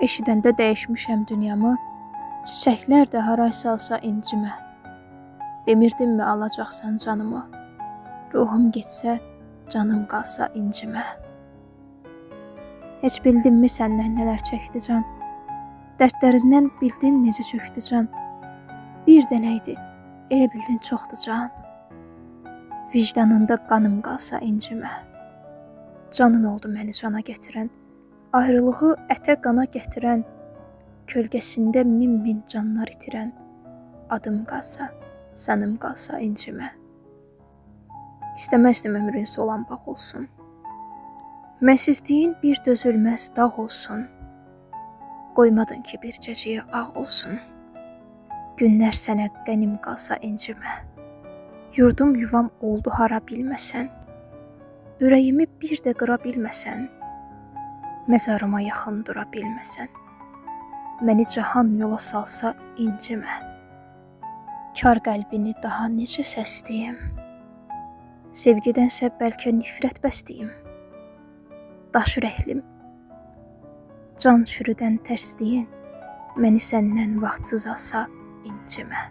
Eşidəndə dəyişmişəm dünyamı, çiçəklər də haray salsa incimə. Demirdinmi alacaqsan canımı, ruhum getsə, canım qalsa incimə. Heç bildinmi səndən nələr çəkdi can, dərdlərindən bildin necə çöktü can. Bir dənəydi, elə bildin çoxdu can, vicdanında qanım qalsa incimə. Canın oldu məni cana gətirən, ayrılığı ətə qana gətirən, kölgəsində min canlar itirən, adım qalsa, sanım qalsa incimə. İstəməzdim ömrün solan bağ olsun, mənsizliyin bir dözülməz dağ olsun. Qoymadın ki bir cəciyə ağ olsun, günlər sənə qənim qalsa incimə. Yurdum yuvam oldu hara bilməsən, ürəyimi bir də qıra bilməsən, məzarıma yaxın dura bilməsən, məni cahan yola salsa incimə. Kar qəlbini daha necə səsləyim, sevgidənsə bəlkə nifrət bəsləyim. Daş ürəklim, can çürüdən tərsliyin, məni səndən vaxtsız alsa incimə.